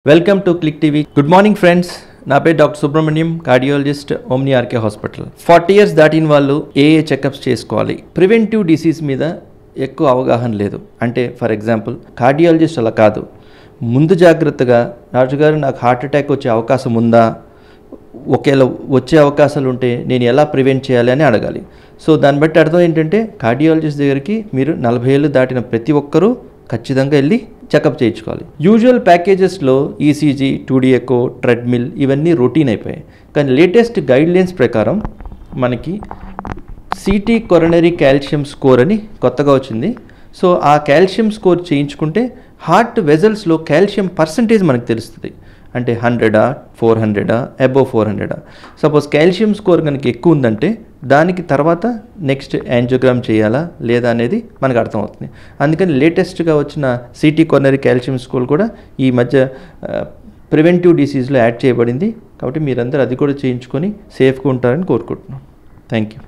Welcome to click TV. Good morning friends. నా పేరు doctor Subrahmanyam, cardiologist, Omni RK hospital. 40 years దాటిన వాళ్ళు ఏ చెకప్స్ చేసుకోవాలి, ప్రివెంటివ్ డిసీజ్ మీద ఎక్కువ అవగాహన లేదు. అంటే ఫర్ ఎగ్జాంపుల్ కార్డియాలజిస్ట్ అలా కాదు, ముందు జాగ్రత్తగా డాక్టర్ గారు నాకు హార్ట్ అటాక్ వచ్చే అవకాశం ఉందా, ఒకేలా వచ్చే అవకాశాలు ఉంటే నేను ఎలా ప్రివెంట్ చేయాలి అని అడగాలి. సో దాన్ని బట్టి అర్థం ఏంటంటే కార్డియాలజిస్ట్ దగ్గరికి మీరు 40 ఏళ్ళు దాటిన ప్రతి ఒక్కరూ ఖచ్చితంగా వెళ్ళి చెకప్ చేయించుకోవాలి. యూజువల్ ప్యాకేజెస్లో ఈసీజీ, 2D ఎకో, ట్రెడ్మిల్ ఇవన్నీ రొటీన్ అయిపోయాయి. కానీ లేటెస్ట్ గైడ్లైన్స్ ప్రకారం మనకి సిటీ కొరనరీ కాల్షియం స్కోర్ అని కొత్తగా వచ్చింది. సో ఆ కాల్షియం స్కోర్ చేయించుకుంటే హార్ట్ వెజల్స్లో కాల్షియం పర్సంటేజ్ మనకు తెలుస్తుంది. అంటే 100, 400, అబోవ్ 400. సపోజ్ కాల్షియం స్కోర్ కనుక ఎక్కువ ఉందంటే దానికి తర్వాత నెక్స్ట్ యాంజియోగ్రామ్ చేయాలా లేదా అనేది మనకు అర్థమవుతుంది. అందుకని లేటెస్ట్గా వచ్చిన సిటీ కొరనరీ కాల్షియం స్కోర్ కూడా ఈ మధ్య ప్రివెంటివ్ డిసీజ్లో యాడ్ చేయబడింది. కాబట్టి మీరందరూ అది కూడా చేయించుకొని సేఫ్గా ఉంటారని కోరుకుంటున్నాం. Thank you.